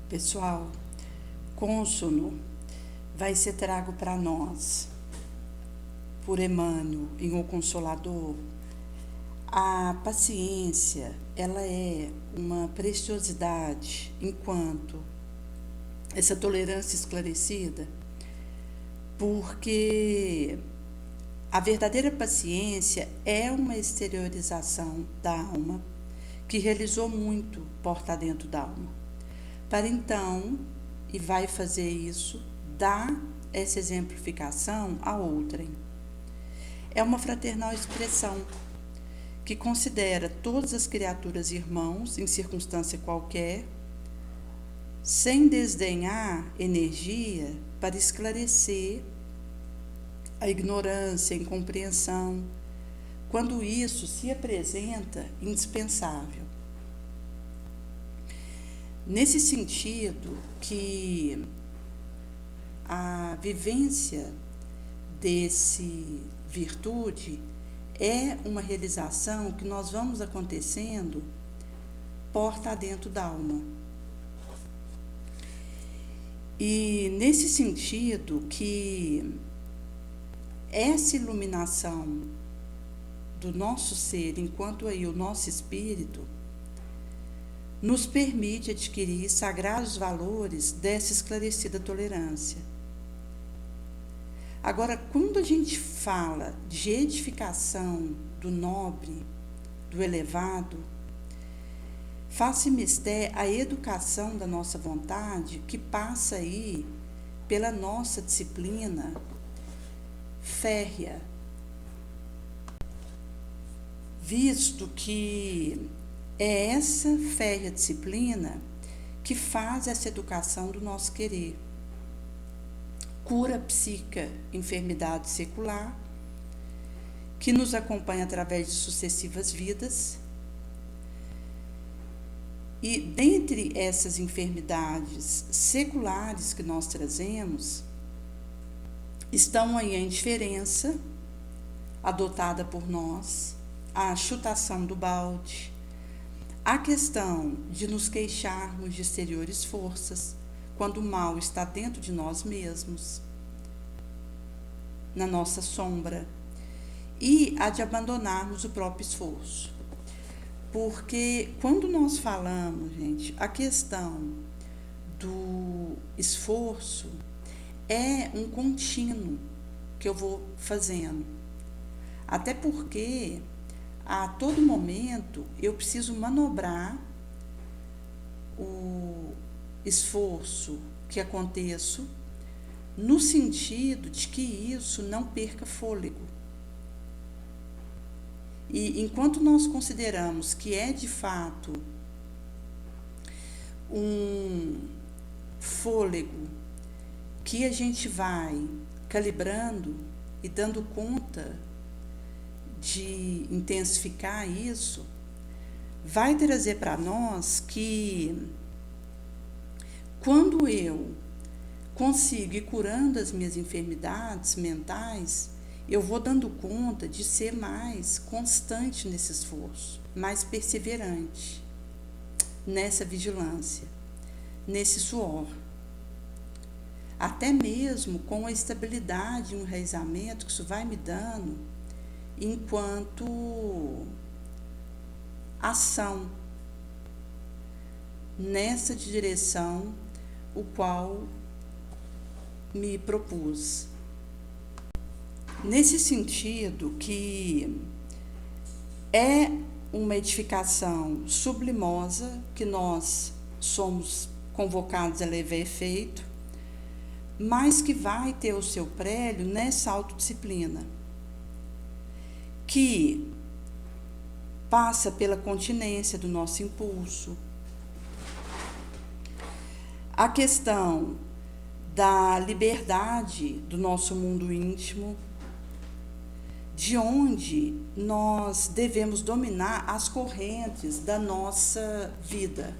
Pessoal, cônsono vai ser trago para nós por Emmanuel em O Consolador. A paciência, ela é uma preciosidade enquanto essa tolerância esclarecida, porque a verdadeira paciência é uma exteriorização da alma que realizou muito porta dentro da alma. Para então, e vai fazer isso, dar essa exemplificação a outrem. É uma fraternal expressão que considera todas as criaturas irmãos em circunstância qualquer, sem desdenhar energia para esclarecer a ignorância, a incompreensão, quando isso se apresenta indispensável. Nesse sentido que a vivência desse virtude é uma realização que nós vamos acontecendo porta adentro da alma. E nesse sentido que essa iluminação do nosso ser, enquanto aí o nosso espírito, nos permite adquirir sagrados valores dessa esclarecida tolerância. Agora, quando a gente fala de edificação do nobre, do elevado, faz-se mister a educação da nossa vontade, que passa aí pela nossa disciplina férrea, visto que é essa férrea disciplina que faz essa educação do nosso querer. Cura psíquica, enfermidade secular, que nos acompanha através de sucessivas vidas. E dentre essas enfermidades seculares que nós trazemos, estão aí a indiferença adotada por nós, a chutação do balde, a questão de nos queixarmos de exteriores forças, quando o mal está dentro de nós mesmos, na nossa sombra, e a de abandonarmos o próprio esforço. Porque quando nós falamos, gente, a questão do esforço é um contínuo que eu vou fazendo. Até porque a todo momento eu preciso manobrar o esforço que aconteço no sentido de que isso não perca fôlego. E enquanto nós consideramos que é de fato um fôlego que a gente vai calibrando e dando conta de intensificar isso, vai trazer para nós que quando eu consigo ir curando as minhas enfermidades mentais, eu vou dando conta de ser mais constante nesse esforço, mais perseverante nessa vigilância, nesse suor. Até mesmo com a estabilidade e um enraizamento que isso vai me dando enquanto ação nessa direção o qual me propus. Nesse sentido que é uma edificação sublimosa que nós somos convocados a levar efeito, mas que vai ter o seu prélio nessa autodisciplina, que passa pela continência do nosso impulso, a questão da liberdade do nosso mundo íntimo, de onde nós devemos dominar as correntes da nossa vida,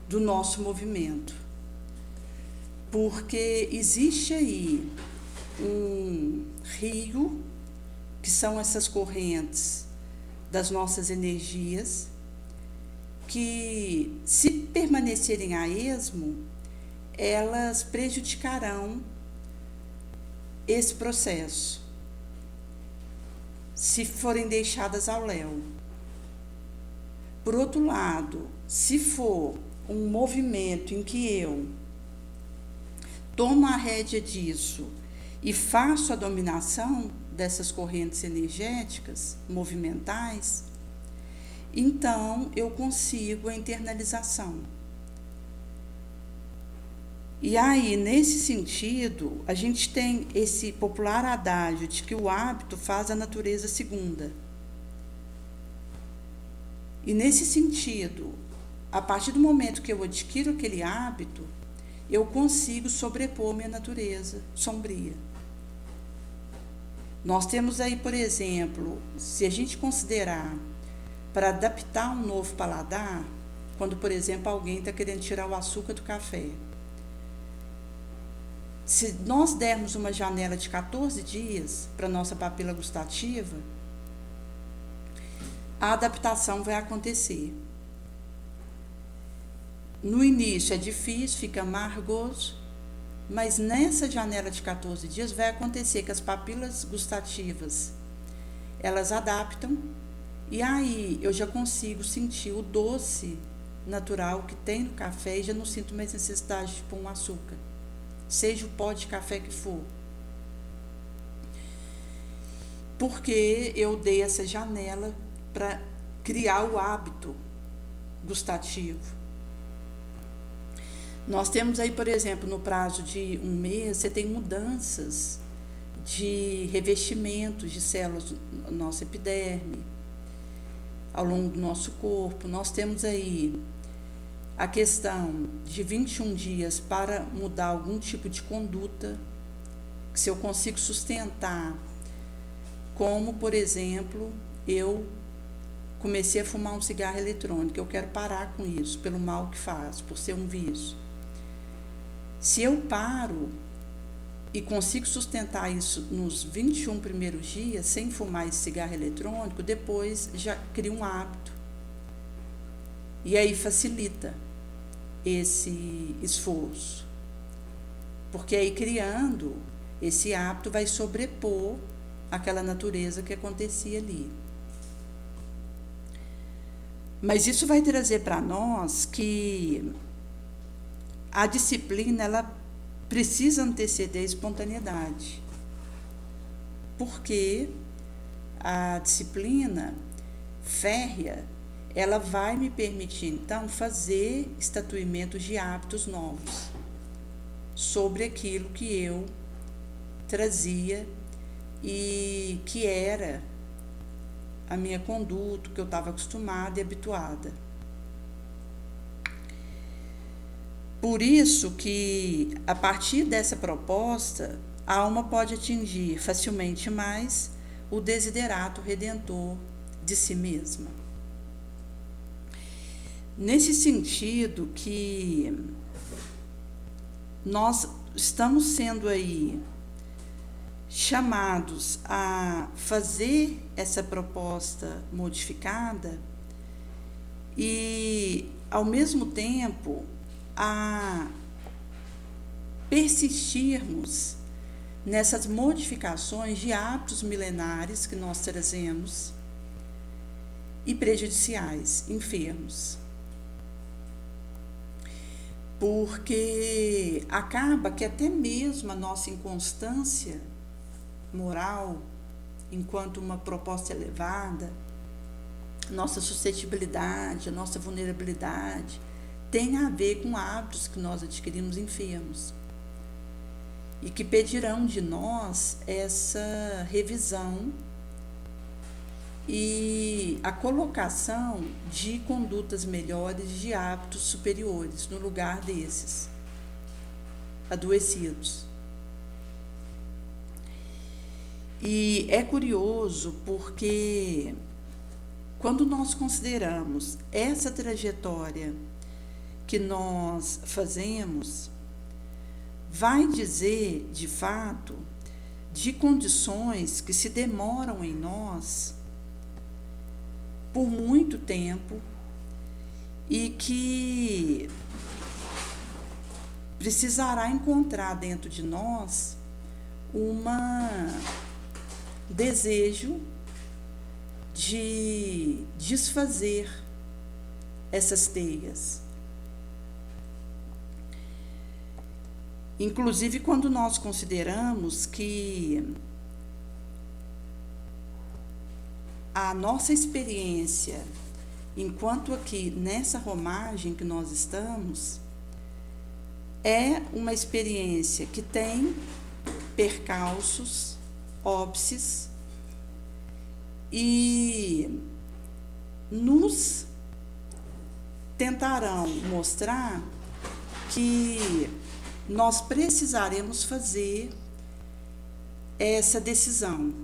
do nosso movimento. Porque existe aí um rio, que são essas correntes das nossas energias, que, se permanecerem a esmo, elas prejudicarão esse processo, se forem deixadas ao léu. Por outro lado, se for um movimento em que eu tomo a rédea disso e faço a dominação dessas correntes energéticas, movimentais, então eu consigo a internalização. E aí, nesse sentido, a gente tem esse popular adágio de que o hábito faz a natureza segunda. E nesse sentido, a partir do momento que eu adquiro aquele hábito, eu consigo sobrepor minha natureza sombria. Nós temos aí, por exemplo, se a gente considerar para adaptar um novo paladar, quando, por exemplo, alguém está querendo tirar o açúcar do café, se nós dermos uma janela de 14 dias para a nossa papila gustativa, a adaptação vai acontecer. No início é difícil, fica amargoso, mas nessa janela de 14 dias vai acontecer que as papilas gustativas, elas adaptam, e aí eu já consigo sentir o doce natural que tem no café e já não sinto mais necessidade de pôr um açúcar, seja o pó de café que for. Porque eu dei essa janela para criar o hábito gustativo. Nós temos aí, por exemplo, no prazo de um mês, você tem mudanças de revestimentos de células da nossa epiderme, ao longo do nosso corpo. Nós temos aí a questão de 21 dias para mudar algum tipo de conduta, que se eu consigo sustentar, como, por exemplo, eu comecei a fumar um cigarro eletrônico, eu quero parar com isso, pelo mal que faz, por ser um vício. Se eu paro e consigo sustentar isso nos 21 primeiros dias, sem fumar esse cigarro eletrônico, depois já cria um hábito. E aí facilita esse esforço. Porque aí, criando esse hábito, vai sobrepor aquela natureza que acontecia ali. Mas isso vai trazer para nós que a disciplina, ela precisa anteceder a espontaneidade. Porque a disciplina férrea, ela vai me permitir, então, fazer estatuimentos de hábitos novos sobre aquilo que eu trazia e que era a minha conduta, que eu estava acostumada e habituada. Por isso que, a partir dessa proposta, a alma pode atingir facilmente mais o desiderato redentor de si mesma. Nesse sentido que nós estamos sendo aí chamados a fazer essa proposta modificada e, ao mesmo tempo, a persistirmos nessas modificações de hábitos milenares que nós trazemos e prejudiciais, enfermos. Porque acaba que até mesmo a nossa inconstância moral, enquanto uma proposta elevada, nossa suscetibilidade, a nossa vulnerabilidade, tem a ver com hábitos que nós adquirimos enfermos e que pedirão de nós essa revisão e a colocação de condutas melhores, de hábitos superiores no lugar desses adoecidos. E é curioso porque, quando nós consideramos essa trajetória que nós fazemos, vai dizer, de fato, de condições que se demoram em nós por muito tempo que precisará encontrar dentro de nós um desejo de desfazer essas teias. Inclusive, quando nós consideramos que a nossa experiência, enquanto aqui nessa romagem que nós estamos, é uma experiência que tem percalços, óbices, e nos tentarão mostrar que nós precisaremos fazer essa decisão.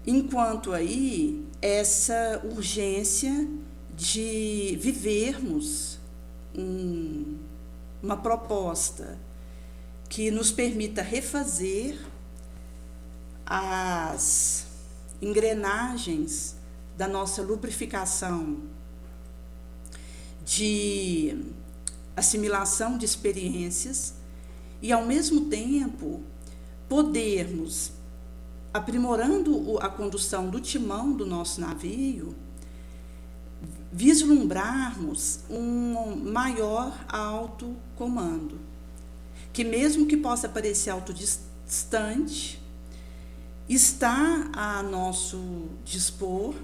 Enquanto aí, essa urgência de vivermos uma proposta que nos permita refazer as engrenagens da nossa lubrificação de assimilação de experiências e, ao mesmo tempo, podermos, aprimorando a condução do timão do nosso navio, vislumbrarmos um maior autocomando, que mesmo que possa parecer autodistante, está a nosso dispor,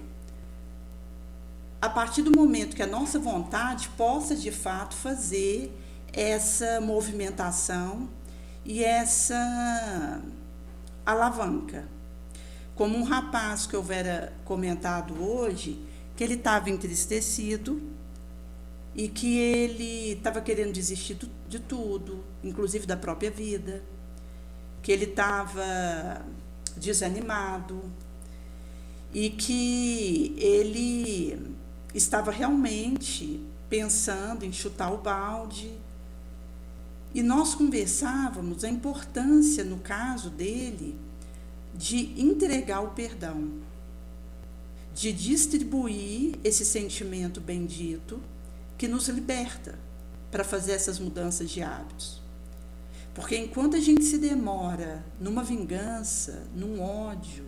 a partir do momento que a nossa vontade possa de fato fazer essa movimentação e essa alavanca. Como um rapaz que houvera comentado hoje, que ele estava entristecido e que ele estava querendo desistir de tudo, inclusive da própria vida, que ele estava desanimado e que ele estava realmente pensando em chutar o balde. E nós conversávamos a importância, no caso dele, de entregar o perdão, de distribuir esse sentimento bendito que nos liberta para fazer essas mudanças de hábitos. Porque enquanto a gente se demora numa vingança, num ódio,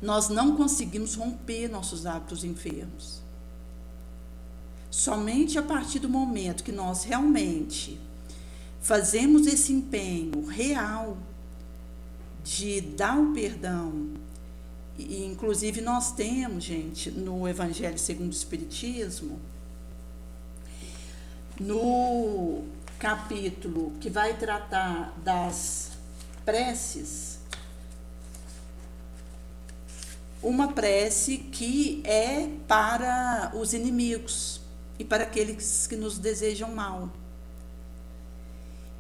nós não conseguimos romper nossos hábitos enfermos. Somente a partir do momento que nós realmente fazemos esse empenho real de dar o perdão, e inclusive nós temos, gente, no Evangelho segundo o Espiritismo, no capítulo que vai tratar das preces, uma prece que é para os inimigos e para aqueles que nos desejam mal.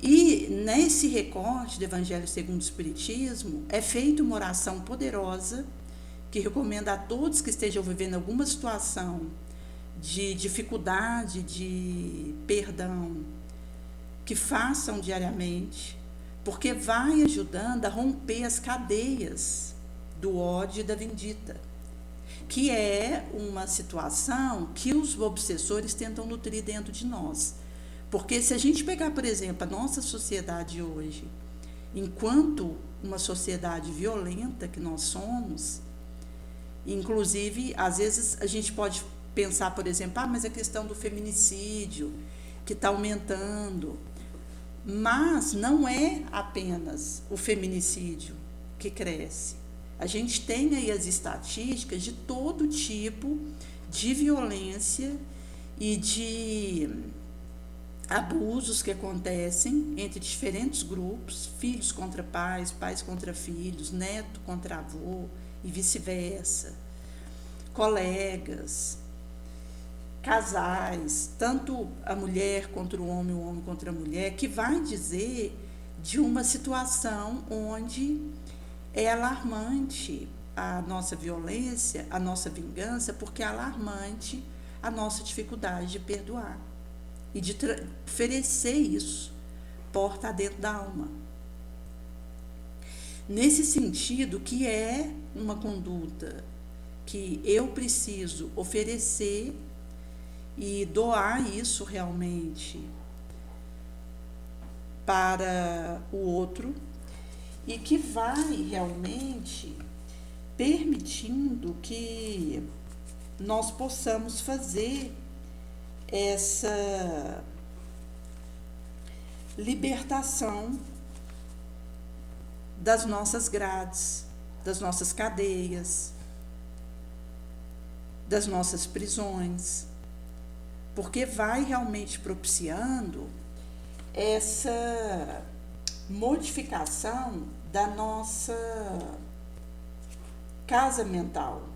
E nesse recorte do Evangelho segundo o Espiritismo é feita uma oração poderosa que recomendo a todos que estejam vivendo alguma situação de dificuldade, de perdão, que façam diariamente, porque vai ajudando a romper as cadeias do ódio e da vindita, que é uma situação que os obsessores tentam nutrir dentro de nós. Porque se a gente pegar, por exemplo, a nossa sociedade hoje, enquanto uma sociedade violenta que nós somos, inclusive, às vezes a gente pode pensar, por exemplo, mas a questão do feminicídio, que está aumentando. Mas não é apenas o feminicídio que cresce. A gente tem aí as estatísticas de todo tipo de violência e de abusos que acontecem entre diferentes grupos, filhos contra pais, pais contra filhos, neto contra avô e vice-versa, colegas, casais, tanto a mulher contra o homem contra a mulher, que vai dizer de uma situação onde é alarmante a nossa violência, a nossa vingança, porque é alarmante a nossa dificuldade de perdoar e de oferecer isso porta dentro da alma. Nesse sentido, que é uma conduta que eu preciso oferecer e doar isso realmente para o outro, e que vai realmente permitindo que nós possamos fazer essa libertação das nossas grades, das nossas cadeias, das nossas prisões, porque vai realmente propiciando essa modificação da nossa casa mental.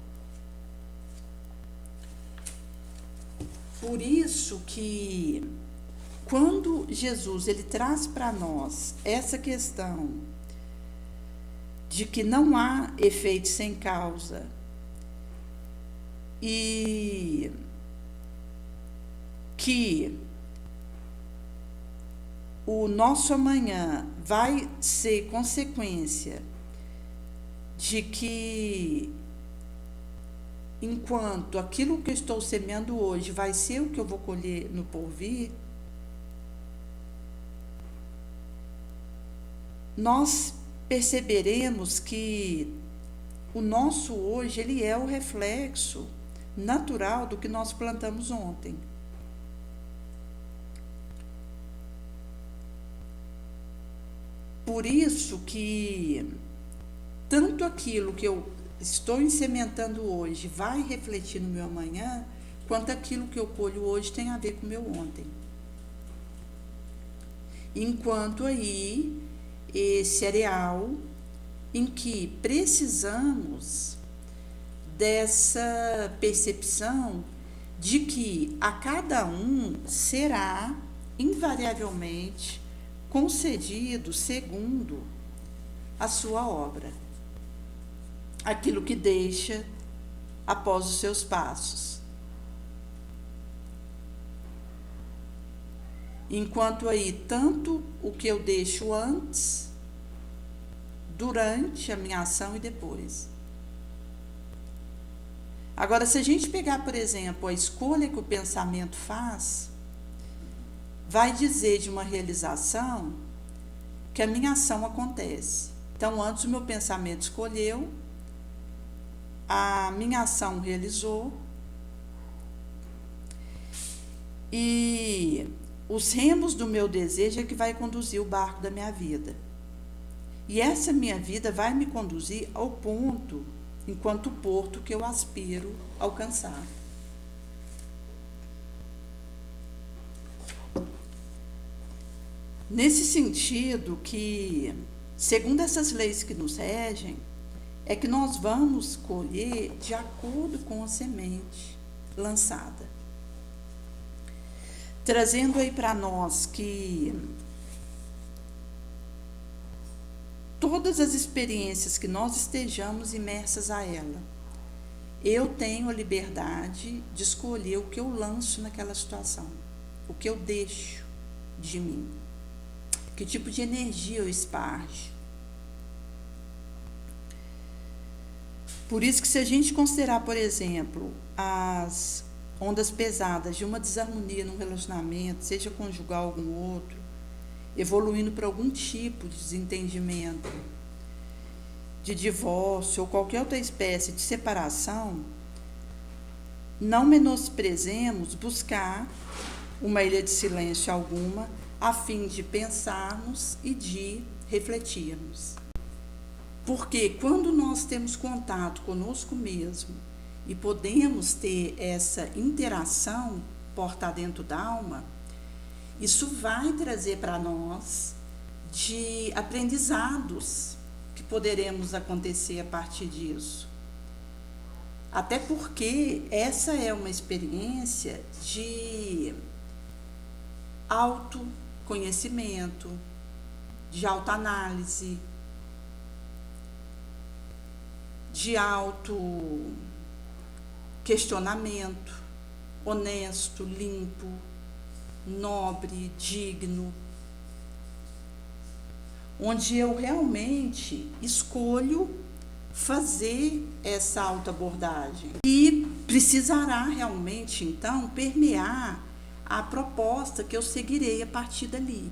Por isso que quando Jesus ele traz para nós essa questão de que não há efeito sem causa e que o nosso amanhã vai ser consequência de que, enquanto aquilo que eu estou semeando hoje vai ser o que eu vou colher no porvir, nós perceberemos que o nosso hoje ele é o reflexo natural do que nós plantamos ontem. Por isso que tanto aquilo que eu estou semeantando hoje vai refletir no meu amanhã, quanto aquilo que eu colho hoje tem a ver com o meu ontem. Enquanto aí, esse areal em que precisamos dessa percepção de que a cada um será invariavelmente concedido segundo a sua obra, aquilo que deixa após os seus passos. Enquanto aí, tanto o que eu deixo antes, durante a minha ação e depois. Agora, se a gente pegar, por exemplo, a escolha que o pensamento faz, vai dizer de uma realização que a minha ação acontece. Então, antes o meu pensamento escolheu, a minha ação realizou, e os remos do meu desejo é que vai conduzir o barco da minha vida. E essa minha vida vai me conduzir ao ponto, enquanto porto que eu aspiro alcançar. Nesse sentido que, segundo essas leis que nos regem, é que nós vamos colher de acordo com a semente lançada. Trazendo aí para nós que todas as experiências que nós estejamos imersas a ela, eu tenho a liberdade de escolher o que eu lanço naquela situação, o que eu deixo de mim, que tipo de energia eu esparjo. Por isso que, se a gente considerar, por exemplo, as ondas pesadas de uma desarmonia num relacionamento, seja conjugal ou algum outro, evoluindo para algum tipo de desentendimento, de divórcio ou qualquer outra espécie de separação, não menosprezemos buscar uma ilha de silêncio alguma, a fim de pensarmos e de refletirmos. Porque quando nós temos contato conosco mesmo e podemos ter essa interação porta dentro da alma, isso vai trazer para nós de aprendizados que poderemos acontecer a partir disso. Até porque essa é uma experiência de autoconhecimento, de autoanálise, de auto-questionamento, honesto, limpo, nobre, digno, onde eu realmente escolho fazer essa autoabordagem. E precisará realmente, então, permear a proposta que eu seguirei a partir dali.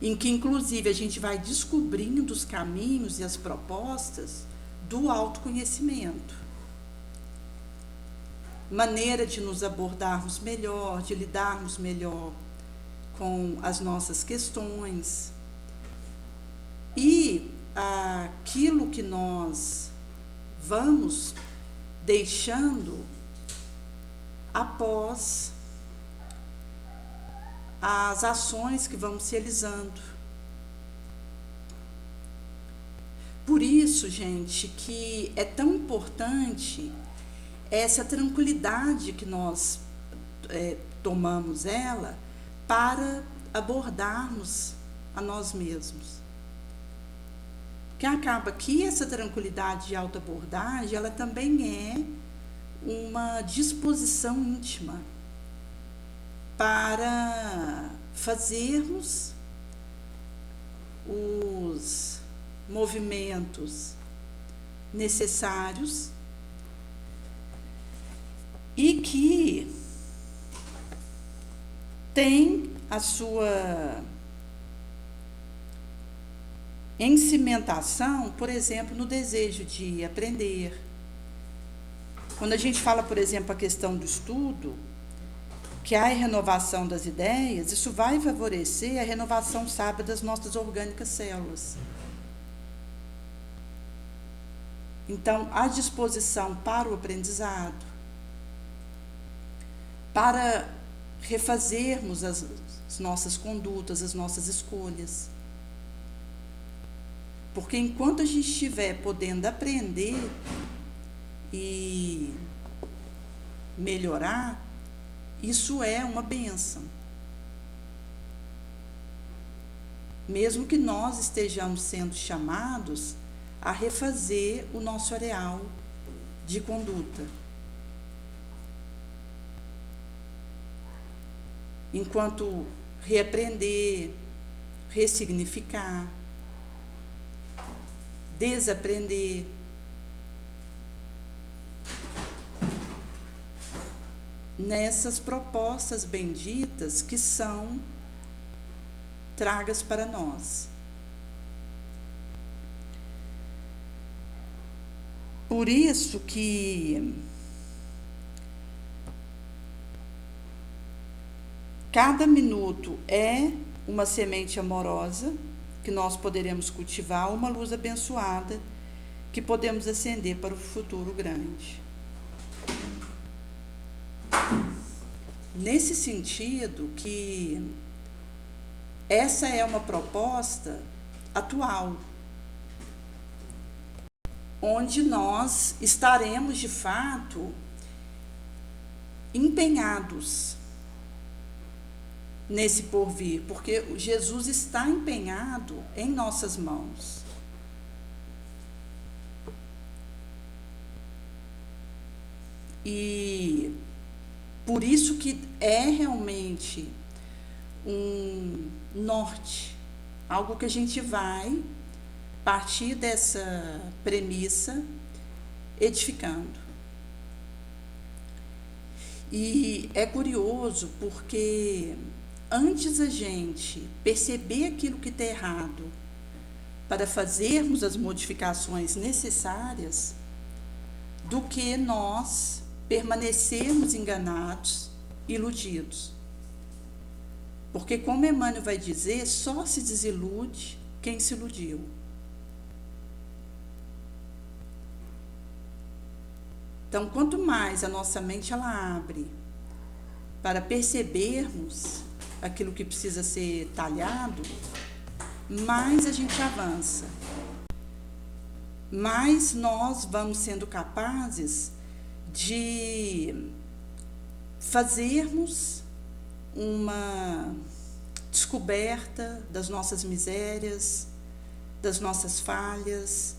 Em que, inclusive, a gente vai descobrindo os caminhos e as propostas do autoconhecimento. Maneira de nos abordarmos melhor, de lidarmos melhor com as nossas questões. E aquilo que nós vamos deixando após as ações que vamos realizando. Por isso, gente, que é tão importante essa tranquilidade que nós tomamos ela para abordarmos a nós mesmos. Que acaba que essa tranquilidade de autoabordagem, ela também é uma disposição íntima para fazermos os movimentos necessários e que tem a sua encimentação, por exemplo, no desejo de aprender. Quando a gente fala, por exemplo, a questão do estudo, que há a renovação das ideias, isso vai favorecer a renovação sábia das nossas orgânicas células. Então, a disposição para o aprendizado, para refazermos as nossas condutas, as nossas escolhas. Porque enquanto a gente estiver podendo aprender e melhorar, isso é uma bênção. Mesmo que nós estejamos sendo chamados a refazer o nosso areal de conduta. Enquanto reaprender, ressignificar, desaprender, nessas propostas benditas que são tragas para nós. Por isso que cada minuto é uma semente amorosa que nós poderemos cultivar, uma luz abençoada que podemos acender para o futuro grande. Nesse sentido que essa é uma proposta atual, onde nós estaremos de fato empenhados nesse porvir, porque Jesus está empenhado em nossas mãos. E por isso que é realmente um norte, algo que a gente vai partir dessa premissa edificando. E é curioso porque antes a gente perceber aquilo que está errado para fazermos as modificações necessárias, do que nós permanecermos enganados, iludidos. Porque, como Emmanuel vai dizer, só se desilude quem se iludiu. Então, quanto mais a nossa mente ela abre para percebermos aquilo que precisa ser talhado, mais a gente avança. Mais nós vamos sendo capazes de fazermos uma descoberta das nossas misérias, das nossas falhas,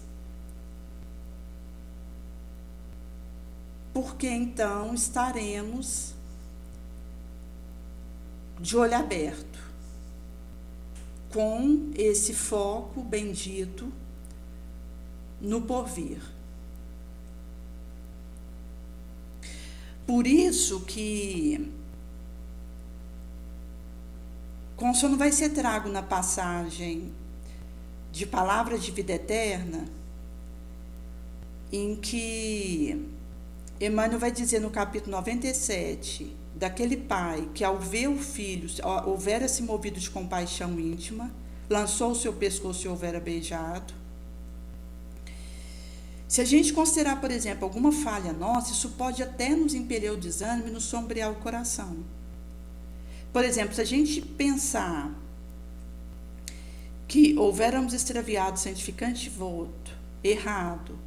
porque então estaremos de olho aberto, com esse foco bendito no porvir, Por isso que consono vai ser trago na passagem de Palavras de Vida Eterna, em que Emmanuel vai dizer no capítulo 97, daquele pai que ao ver o filho houvera se movido de compaixão íntima, lançou o seu pescoço e houvera beijado. Se a gente considerar, por exemplo, alguma falha nossa, isso pode até nos impelir o desânimo e nos sombrear o coração. Por exemplo, se a gente pensar que houvéramos extraviado santificante voto, errado,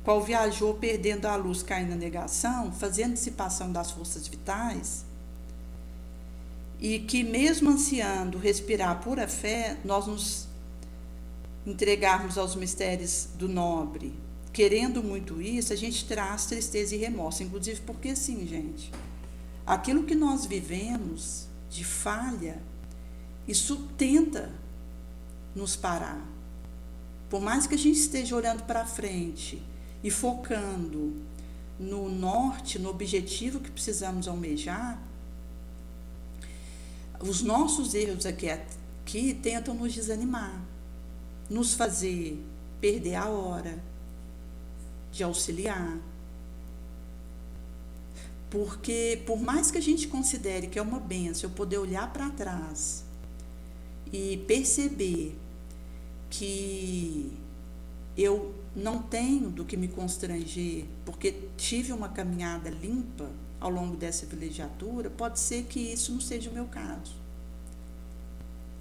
qual viajou perdendo a luz, caindo na negação, fazendo dissipação das forças vitais, e que mesmo ansiando respirar pura fé, nós nos entregarmos aos mistérios do nobre, querendo muito isso, a gente traz tristeza e remorso, inclusive porque sim, gente, aquilo que nós vivemos de falha, isso tenta nos parar. Por mais que a gente esteja olhando para frente e focando no norte, no objetivo que precisamos almejar, os nossos erros aqui tentam nos desanimar, nos fazer perder a hora de auxiliar. Porque, por mais que a gente considere que é uma bênção eu poder olhar para trás e perceber que eu não tenho do que me constranger, porque tive uma caminhada limpa ao longo dessa vilegiatura, pode ser que isso não seja o meu caso.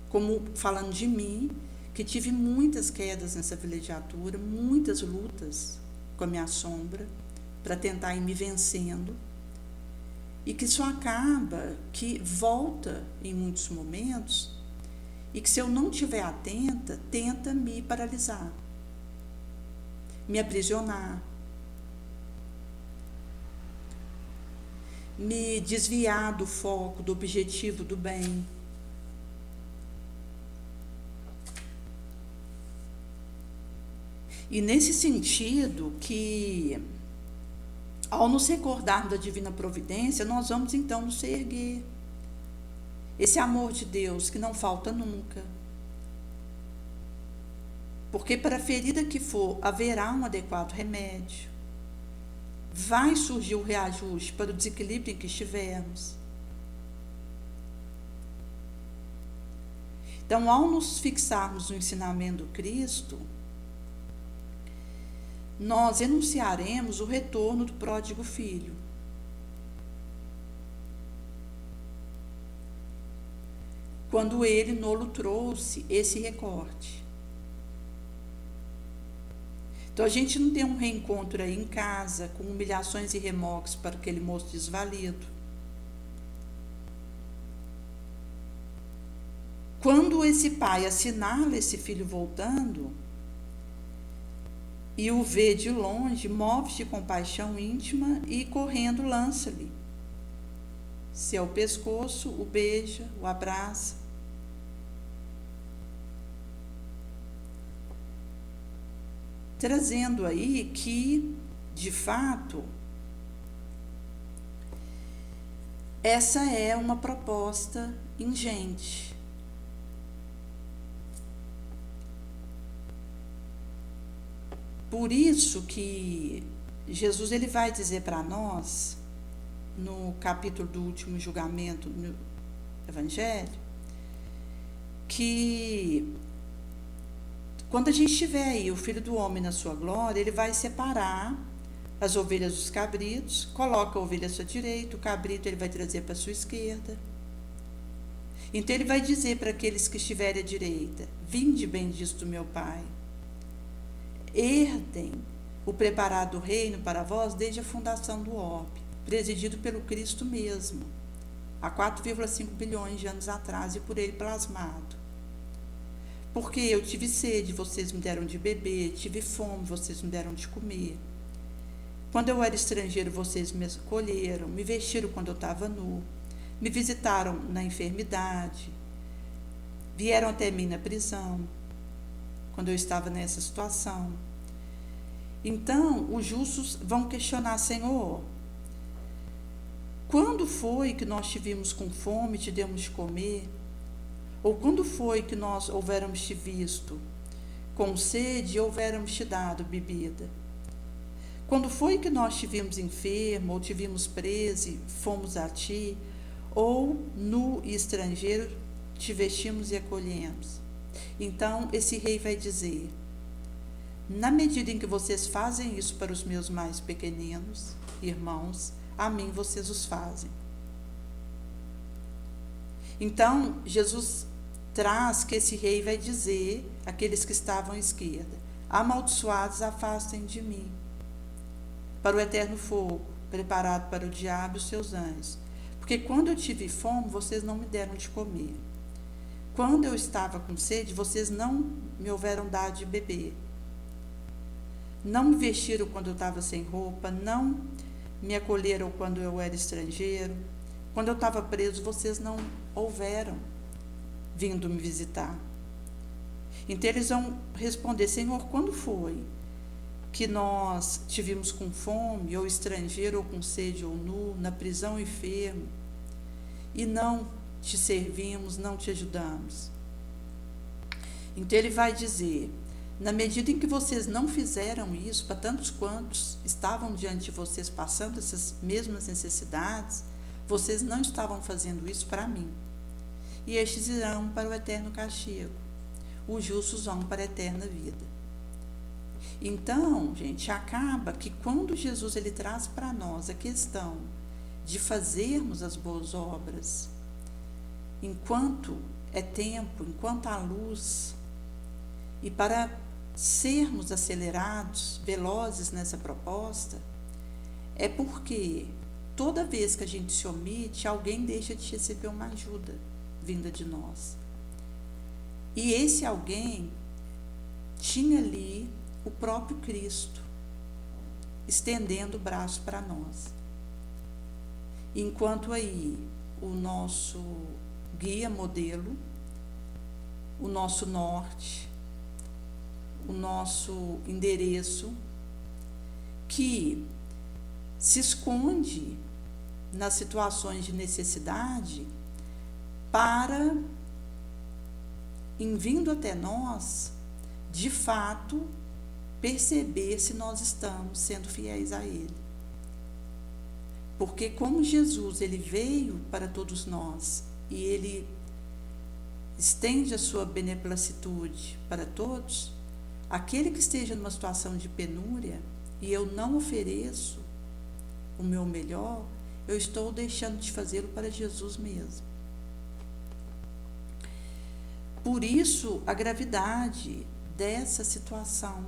Como falando de mim, que tive muitas quedas nessa vilegiatura, muitas lutas com a minha sombra, para tentar ir me vencendo, e que só acaba que volta em muitos momentos, e que se eu não estiver atenta, tenta me paralisar, me aprisionar, me desviar do foco, do objetivo do bem. E nesse sentido que, ao nos recordarmos da divina providência, nós vamos então nos erguer. Esse amor de Deus que não falta nunca. Porque para a ferida que for, haverá um adequado remédio. Vai surgir o reajuste para o desequilíbrio em que estivermos. Então, ao nos fixarmos no ensinamento do Cristo, nós enunciaremos o retorno do pródigo filho. Quando ele nolo trouxe esse recorte. Então a gente não tem um reencontro aí em casa, com humilhações e remorsos para aquele moço desvalido. Quando esse pai assinala esse filho voltando, e o vê de longe, move-se de compaixão íntima e correndo lança-lhe. Se é o pescoço, o beija, o abraça. Trazendo aí que, de fato, essa é uma proposta ingente. Por isso que Jesus ele vai dizer para nós, no capítulo do último julgamento no Evangelho, que quando a gente tiver aí o Filho do Homem na sua glória, ele vai separar as ovelhas dos cabritos, coloca a ovelha à sua direita, o cabrito ele vai trazer para a sua esquerda. Então ele vai dizer para aqueles que estiverem à direita: vinde benditos do meu Pai, herdem o preparado reino para vós desde a fundação do orbe, presidido pelo Cristo mesmo, há 4,5 bilhões de anos atrás e por ele plasmado. Porque eu tive sede, vocês me deram de beber, tive fome, vocês me deram de comer. Quando eu era estrangeiro, vocês me acolheram, me vestiram quando eu estava nu, me visitaram na enfermidade, vieram até mim na prisão, quando eu estava nessa situação. Então, os justos vão questionar: Senhor, quando foi que nós tivemos com fome e te demos de comer? Ou quando foi que nós houvéramos te visto com sede e houvéramos te dado bebida? Quando foi que nós te vimos enfermo, ou te vimos preso e fomos a ti, ou nu e estrangeiro te vestimos e acolhemos? Então esse rei vai dizer: na medida em que vocês fazem isso para os meus mais pequeninos irmãos, a mim vocês os fazem. Então Jesus traz que esse rei vai dizer àqueles que estavam à esquerda: amaldiçoados, afastem de mim para o eterno fogo, preparado para o diabo e os seus anjos. Porque quando eu tive fome, vocês não me deram de comer. Quando eu estava com sede, vocês não me houveram dado de beber. Não me vestiram quando eu estava sem roupa, não me acolheram quando eu era estrangeiro. Quando eu estava preso, vocês não houveram vindo me visitar. Então eles vão responder: Senhor, quando foi que nós te vimos com fome, ou estrangeiro, ou com sede, ou nu, na prisão, enfermo, e não te servimos, não te ajudamos? Então ele vai dizer: na medida em que vocês não fizeram isso para tantos quantos estavam diante de vocês passando essas mesmas necessidades, vocês não estavam fazendo isso para mim. E estes irão para o eterno castigo, os justos vão para a eterna vida. Então, gente, acaba que quando Jesus ele traz para nós a questão de fazermos as boas obras, enquanto é tempo, enquanto há luz, e para sermos acelerados, velozes nessa proposta, é porque toda vez que a gente se omite, alguém deixa de receber uma ajuda vinda de nós. E esse alguém tinha ali o próprio Cristo, estendendo o braço para nós. Enquanto aí o nosso guia modelo, o nosso norte, o nosso endereço, que se esconde nas situações de necessidade para, em vindo até nós, de fato, perceber se nós estamos sendo fiéis a Ele. Porque como Jesus, Ele veio para todos nós e Ele estende a sua beneplacitude para todos, aquele que esteja numa situação de penúria e eu não ofereço o meu melhor, eu estou deixando de fazê-lo para Jesus mesmo. Por isso, a gravidade dessa situação,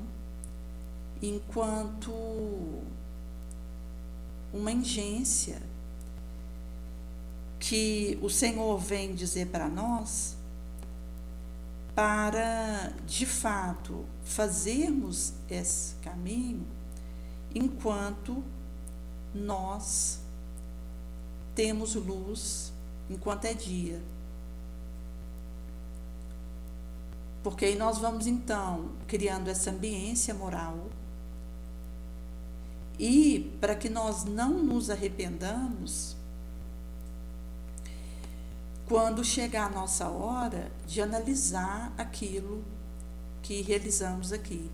enquanto uma ingência que o Senhor vem dizer para nós, para, de fato, fazermos esse caminho enquanto nós temos luz, enquanto é dia. Porque aí nós vamos, então, criando essa ambiência moral. E, para que nós não nos arrependamos, quando chegar a nossa hora de analisar aquilo que realizamos aqui.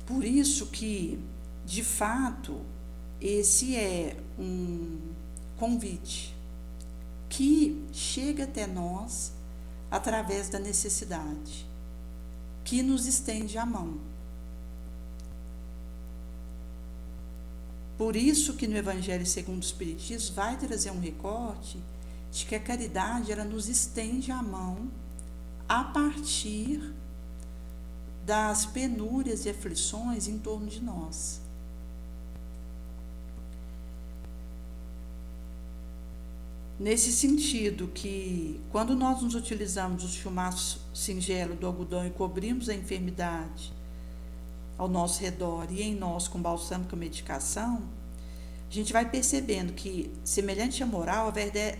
Por isso que, de fato, esse é um convite que chega até nós através da necessidade, que nos estende a mão. Por isso que no Evangelho segundo o Espiritismo vai trazer um recorte de que a caridade ela nos estende a mão a partir das penúrias e aflições em torno de nós. Nesse sentido que, quando nós nos utilizamos o chumaço singelo do algodão e cobrimos a enfermidade ao nosso redor e em nós com balsâmica medicação, a gente vai percebendo que, semelhante à moral, a verdade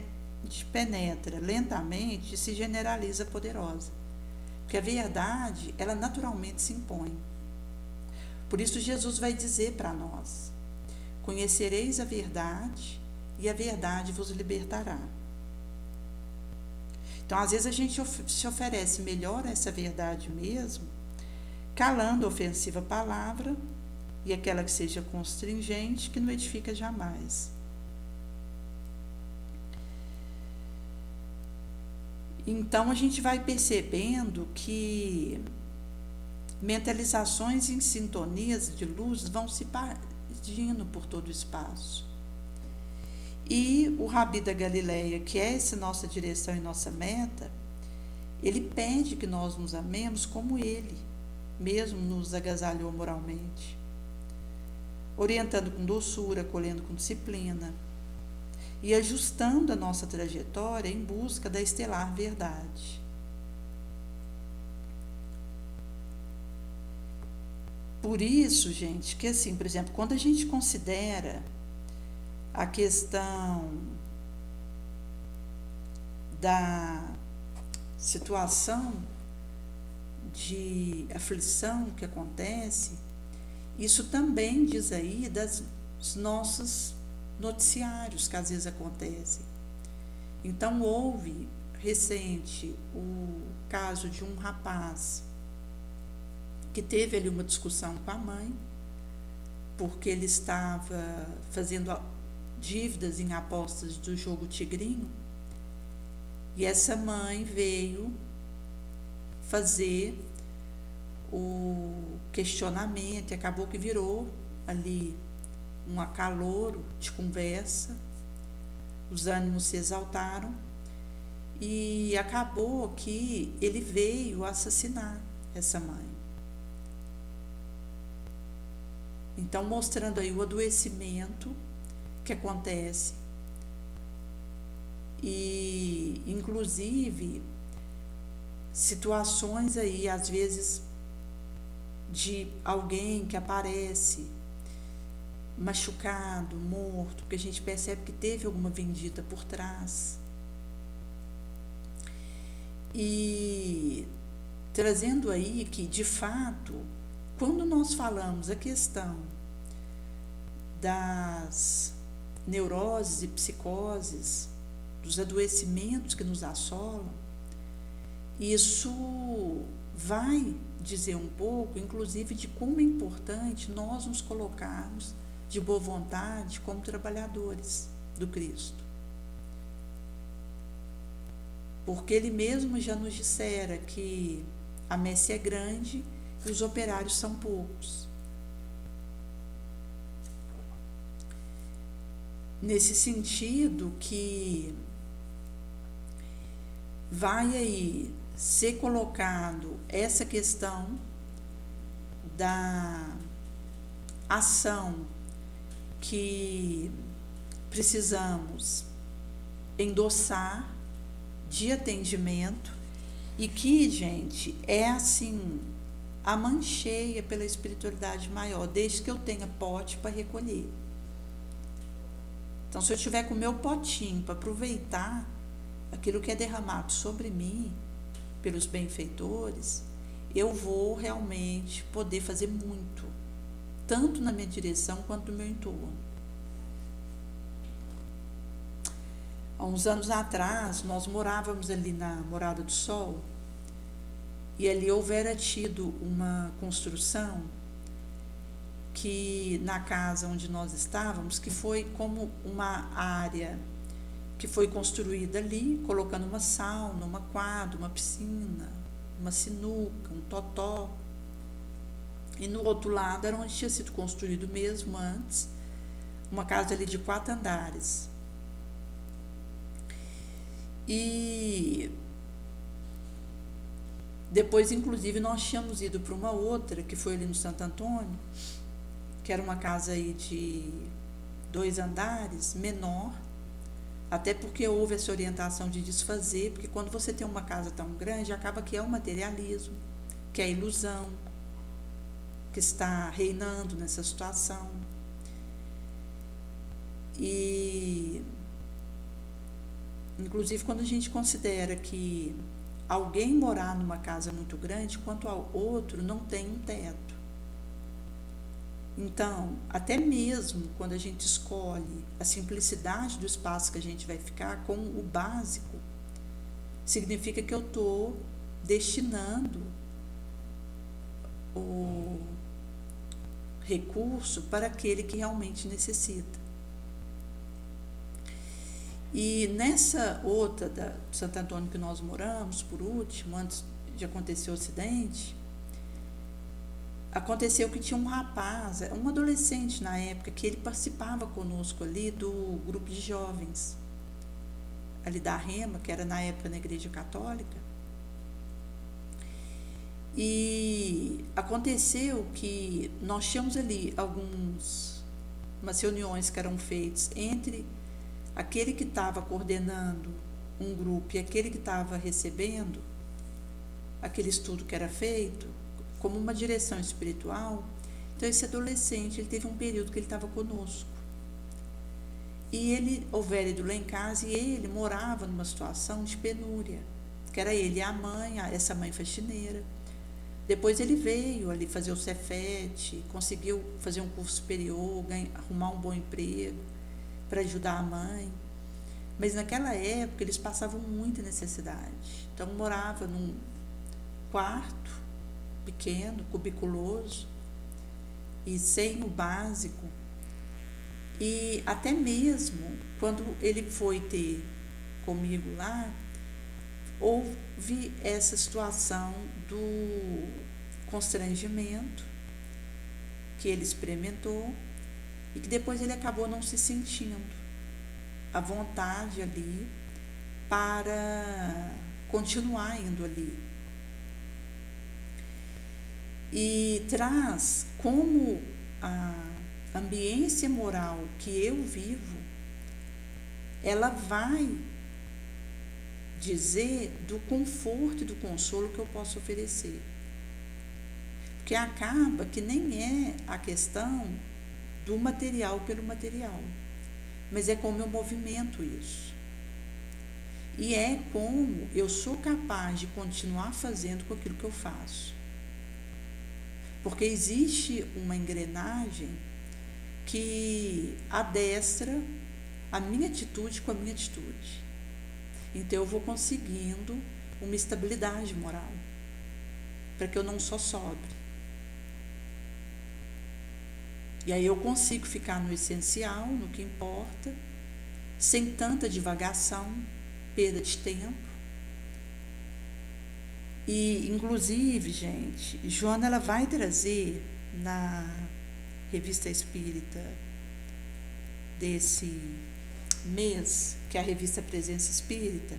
penetra lentamente e se generaliza poderosa. Porque a verdade, ela naturalmente se impõe. Por isso Jesus vai dizer para nós: Conhecereis a verdade e a verdade vos libertará. Então, às vezes a gente se oferece melhor a essa verdade mesmo, calando a ofensiva palavra e aquela que seja constringente, que não edifica jamais. Então, a gente vai percebendo que mentalizações em sintonias de luz vão se expandindo por todo o espaço. E o Rabi da Galileia, que é essa nossa direção e nossa meta, ele pede que nós nos amemos como ele mesmo nos agasalhou moralmente, orientando com doçura, acolhendo com disciplina e ajustando a nossa trajetória em busca da estelar verdade. Por isso, gente, que assim, por exemplo, quando a gente considera a questão da situação de aflição que acontece, isso também diz aí dos nossos noticiários que às vezes acontecem. Então, houve recente o caso de um rapaz que teve ali uma discussão com a mãe, porque ele estava fazendo dívidas em apostas do jogo Tigrinho, e essa mãe veio fazer o questionamento e acabou que virou ali um acaloro de conversa, os ânimos se exaltaram e acabou que ele veio assassinar essa mãe. Então, mostrando aí o adoecimento que acontece e, inclusive, situações aí, às vezes, de alguém que aparece machucado, morto, que a gente percebe que teve alguma vendita por trás. E trazendo aí que, de fato, quando nós falamos a questão das neuroses e psicoses, dos adoecimentos que nos assolam, isso vai dizer um pouco, inclusive, de como é importante nós nos colocarmos de boa vontade como trabalhadores do Cristo. Porque ele mesmo já nos dissera que a messe é grande e os operários são poucos. Nesse sentido que vai aí ser colocado essa questão da ação que precisamos endossar de atendimento e que, gente, é assim, a mancheia pela espiritualidade maior, desde que eu tenha pote para recolher. Então, se eu tiver com o meu potinho para aproveitar aquilo que é derramado sobre mim pelos benfeitores, eu vou realmente poder fazer muito, tanto na minha direção quanto no meu entorno. Há uns anos atrás, nós morávamos ali na Morada do Sol, e ali houvera tido uma construção que, na casa onde nós estávamos, que foi como uma área que foi construída ali, colocando uma sauna, uma quadra, uma piscina, uma sinuca, um totó. E no outro lado era onde tinha sido construído mesmo antes, uma casa ali de 4 andares. E depois, inclusive, nós tínhamos ido para uma outra, que foi ali no Santo Antônio, que era uma casa aí de 2 andares, menor, até porque houve essa orientação de desfazer, porque quando você tem uma casa tão grande, acaba que é o materialismo, que é a ilusão que está reinando nessa situação. E, inclusive, quando a gente considera que alguém morar numa casa muito grande, quanto ao outro não tem um teto. Então, até mesmo quando a gente escolhe a simplicidade do espaço que a gente vai ficar com o básico, significa que eu estou destinando o recurso para aquele que realmente necessita. E nessa outra da Santo Antônio que nós moramos, por último, antes de acontecer o acidente, aconteceu que tinha um rapaz, um adolescente na época, que ele participava conosco ali do grupo de jovens, ali da Rema, que era na época na Igreja Católica. E aconteceu que nós tínhamos ali umas reuniões que eram feitas entre aquele que estava coordenando um grupo e aquele que estava recebendo aquele estudo que era feito, como uma direção espiritual. Então, esse adolescente, ele teve um período que ele estava conosco. E ele, o Vérido lá em casa, e ele morava numa situação de penúria, que era ele e a mãe, essa mãe faxineira. Depois ele veio ali fazer o Cefet, conseguiu fazer um curso superior, arrumar um bom emprego para ajudar a mãe. Mas naquela época eles passavam muita necessidade. Então morava num quarto pequeno, cubiculoso, e sem o básico. E até mesmo quando ele foi ter comigo lá, houve essa situação do constrangimento que ele experimentou e que depois ele acabou não se sentindo à vontade ali para continuar indo ali. E traz como a ambiência moral que eu vivo, ela vai dizer do conforto e do consolo que eu posso oferecer. Porque acaba que nem é a questão do material pelo material, mas é como eu movimento isso. E é como eu sou capaz de continuar fazendo com aquilo que eu faço. Porque existe uma engrenagem que adestra a minha atitude com a minha atitude. Então eu vou conseguindo uma estabilidade moral, para que eu não só sobre. E aí eu consigo ficar no essencial, no que importa, sem tanta divagação, perda de tempo. E, inclusive, gente, Joana, ela vai trazer na Revista Espírita desse mês, que é a Revista Presença Espírita,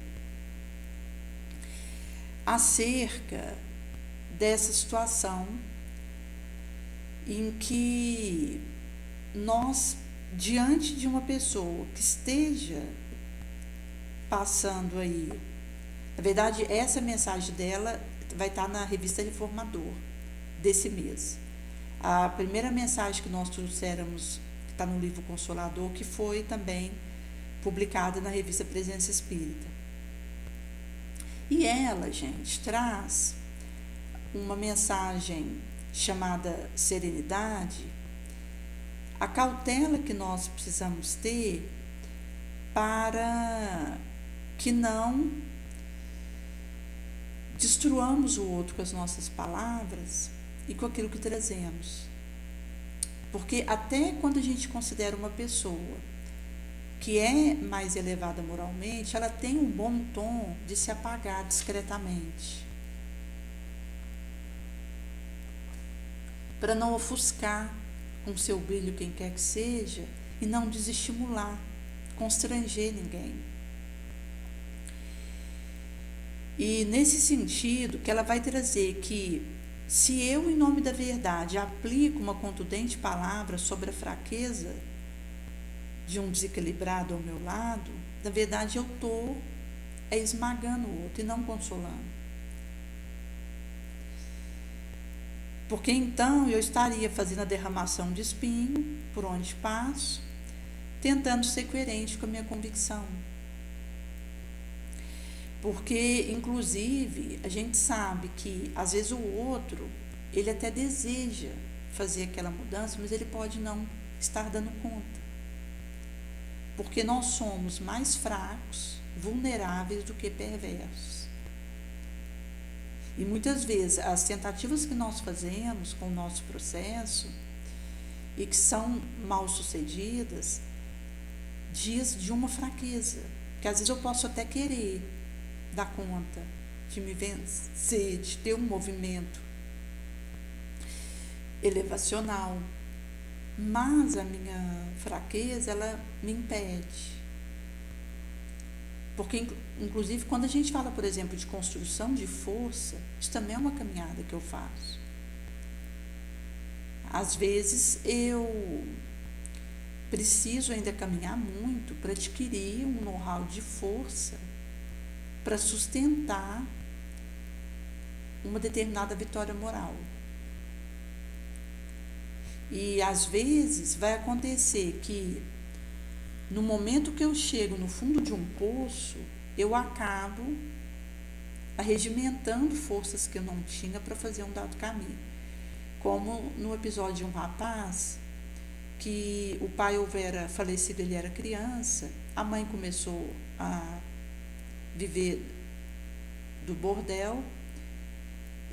acerca dessa situação em que nós, diante de uma pessoa que esteja passando aí, na verdade, essa mensagem dela vai estar na Revista Reformador desse mês. A primeira mensagem que nós trouxemos, que está no livro Consolador, que foi também publicada na Revista Presença Espírita. E ela, gente, traz uma mensagem chamada serenidade, a cautela que nós precisamos ter para que não destruamos o outro com as nossas palavras e com aquilo que trazemos. Porque até quando a gente considera uma pessoa que é mais elevada moralmente, ela tem um bom tom de se apagar discretamente, para não ofuscar com seu brilho quem quer que seja e não desestimular, constranger ninguém. E nesse sentido que ela vai trazer que se eu, em nome da verdade, aplico uma contundente palavra sobre a fraqueza de um desequilibrado ao meu lado, na verdade eu estou esmagando o outro e não consolando. Porque então eu estaria fazendo a derramação de espinho por onde passo, tentando ser coerente com a minha convicção. Porque, inclusive, a gente sabe que, às vezes, o outro, ele até deseja fazer aquela mudança, mas ele pode não estar dando conta. Porque nós somos mais fracos, vulneráveis do que perversos. E muitas vezes as tentativas que nós fazemos com o nosso processo e que são mal sucedidas, diz de uma fraqueza, que às vezes eu posso até querer dar conta de me vencer, de ter um movimento elevacional, mas a minha fraqueza, ela me impede. Porque, inclusive, quando a gente fala, por exemplo, de construção de força, isso também é uma caminhada que eu faço. Às vezes, eu preciso ainda caminhar muito para adquirir um know-how de força para sustentar uma determinada vitória moral. E, às vezes, vai acontecer que, no momento que eu chego no fundo de um poço, eu acabo arregimentando forças que eu não tinha para fazer um dado caminho. Como no episódio de um rapaz, que o pai houvera falecido, ele era criança, a mãe começou a viver do bordel,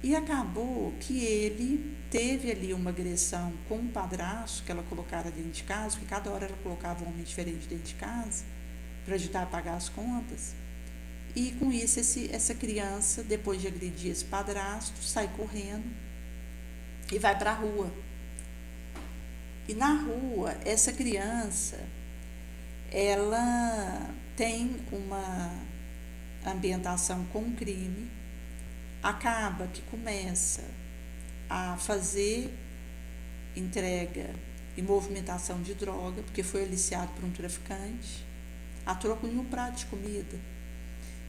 e acabou que ele teve ali uma agressão com um padrasto que ela colocara dentro de casa, porque cada hora ela colocava um homem diferente dentro de casa para ajudar a pagar as contas. E com isso, essa criança, depois de agredir esse padrasto, sai correndo e vai para a rua. E na rua, essa criança, ela tem uma ambientação com crime, acaba que começa a fazer entrega e movimentação de droga, porque foi aliciado por um traficante, a troco de um prato de comida.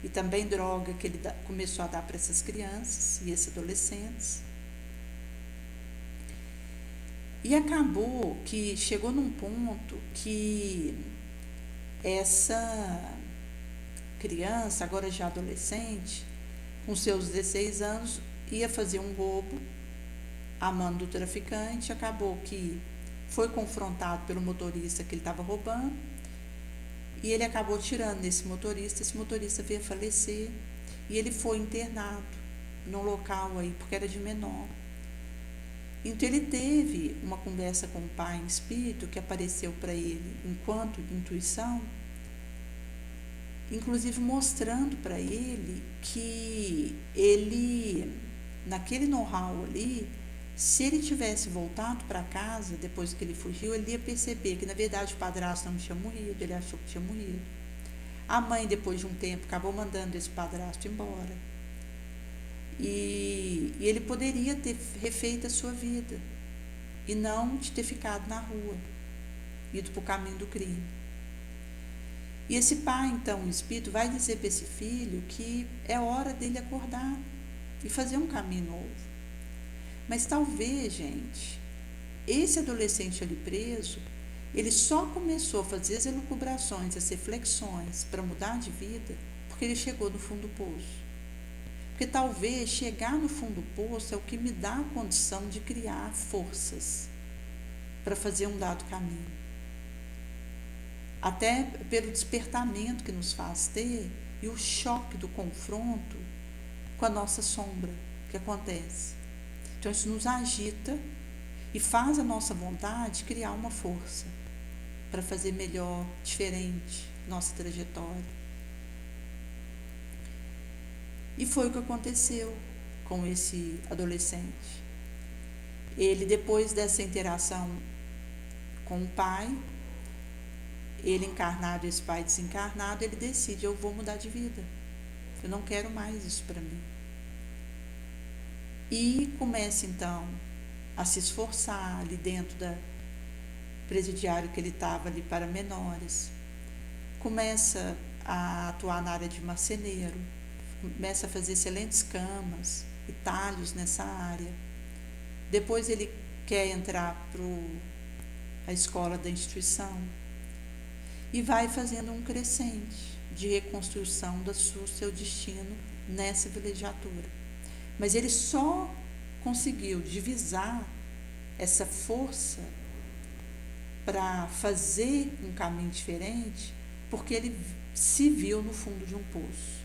E também droga que ele começou a dar para essas crianças e esses adolescentes. E acabou que chegou num ponto que essa criança, agora já adolescente, com seus 16 anos, ia fazer um roubo a mão do traficante. Acabou que foi confrontado pelo motorista que ele estava roubando, e ele acabou tirando nesse motorista. Esse motorista veio a falecer e ele foi internado num local aí, porque era de menor. Então ele teve uma conversa com o pai em espírito, que apareceu para ele enquanto intuição, inclusive mostrando para ele que ele, naquele know-how ali, se ele tivesse voltado para casa depois que ele fugiu, ele ia perceber que na verdade o padrasto não tinha morrido, ele achou que tinha morrido. A mãe, depois de um tempo, acabou mandando esse padrasto embora. E ele poderia ter refeito a sua vida e não de ter ficado na rua, ido para o caminho do crime. E esse pai, então, o espírito, vai dizer para esse filho que é hora dele acordar e fazer um caminho novo. Mas talvez, gente, esse adolescente ali preso, ele só começou a fazer as elucubrações, as reflexões para mudar de vida, porque ele chegou no fundo do poço. Porque talvez chegar no fundo do poço é o que me dá a condição de criar forças para fazer um dado caminho. Até pelo despertamento que nos faz ter e o choque do confronto com a nossa sombra que acontece. Então isso nos agita e faz a nossa vontade criar uma força para fazer melhor, diferente nossa trajetória. E foi o que aconteceu com esse adolescente. Ele, depois dessa interação com o pai, ele encarnado e esse pai desencarnado, ele decide: eu vou mudar de vida, eu não quero mais isso para mim. E começa então a se esforçar ali dentro da presidiário que ele estava ali para menores, começa a atuar na área de marceneiro, começa a fazer excelentes camas e talhos nessa área. Depois ele quer entrar para a escola da instituição e vai fazendo um crescente de reconstrução do seu destino nessa vilegiatura. Mas ele só conseguiu divisar essa força para fazer um caminho diferente, porque ele se viu no fundo de um poço.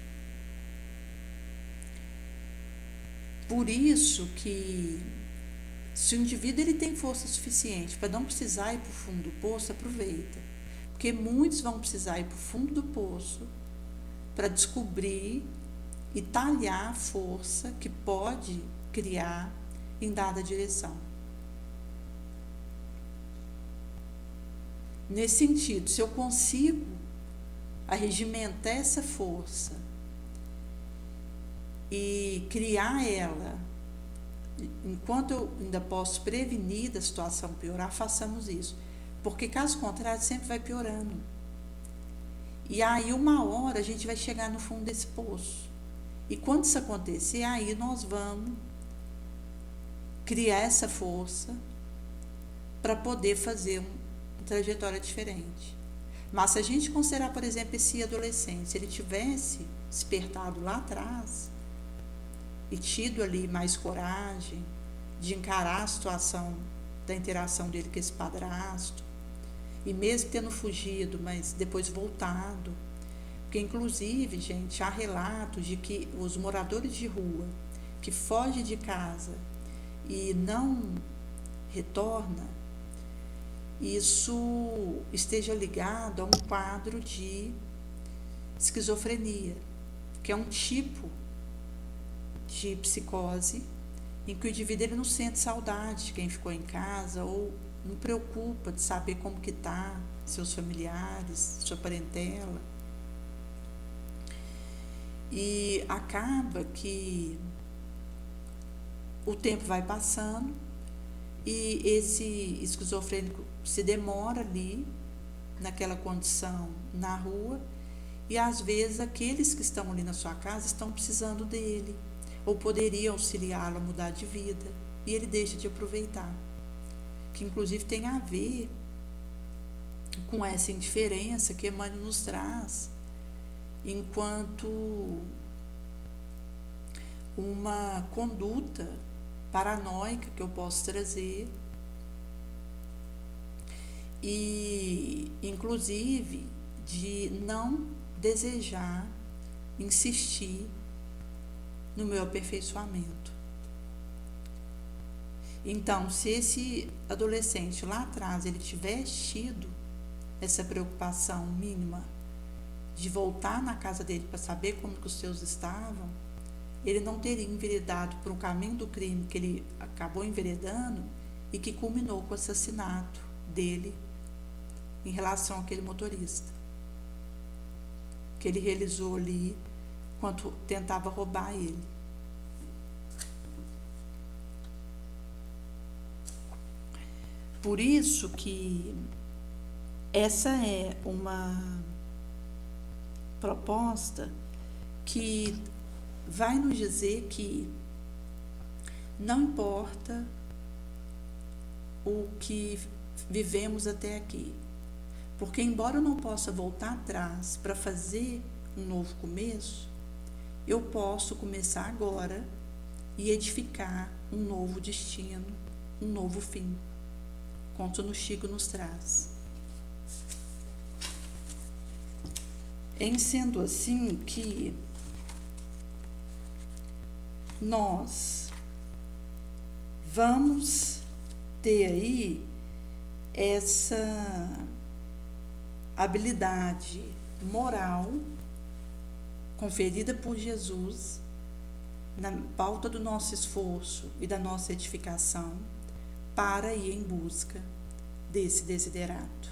Por isso que, se o indivíduo ele tem força suficiente para não precisar ir para o fundo do poço, aproveita. Porque muitos vão precisar ir para o fundo do poço para descobrir e talhar a força que pode criar em dada direção. Nesse sentido, se eu consigo arregimentar essa força e criar ela, enquanto eu ainda posso prevenir da situação piorar, façamos isso. Porque caso contrário, sempre vai piorando. E aí uma hora a gente vai chegar no fundo desse poço. E quando isso acontecer, aí nós vamos criar essa força para poder fazer uma trajetória diferente. Mas se a gente considerar, por exemplo, esse adolescente, se ele tivesse despertado lá atrás e tido ali mais coragem de encarar a situação da interação dele com esse padrasto, e mesmo tendo fugido, mas depois voltado, porque inclusive, gente, há relatos de que os moradores de rua que fogem de casa e não retorna, isso esteja ligado a um quadro de esquizofrenia, que é um tipo de psicose em que o indivíduo ele não sente saudade de quem ficou em casa ou não preocupa de saber como que está seus familiares, sua parentela. E acaba que o tempo vai passando e esse esquizofrênico se demora ali, naquela condição, na rua, e às vezes aqueles que estão ali na sua casa estão precisando dele, ou poderiam auxiliá-lo a mudar de vida, e ele deixa de aproveitar. Que inclusive tem a ver com essa indiferença que Emmanuel nos traz, enquanto uma conduta paranoica que eu posso trazer, e inclusive de não desejar insistir no meu aperfeiçoamento. Então, se esse adolescente lá atrás ele tivesse tido essa preocupação mínima de voltar na casa dele para saber como que os seus estavam, ele não teria enveredado por um caminho do crime que ele acabou enveredando e que culminou com o assassinato dele em relação àquele motorista que ele realizou ali enquanto tentava roubar ele. Por isso que essa é uma proposta que vai nos dizer que não importa o que vivemos até aqui, porque embora eu não possa voltar atrás para fazer um novo começo, eu posso começar agora e edificar um novo destino, um novo fim. Conto no Chico nos traz. Em sendo assim que nós vamos ter aí essa habilidade moral conferida por Jesus na pauta do nosso esforço e da nossa edificação para ir em busca desse desiderato.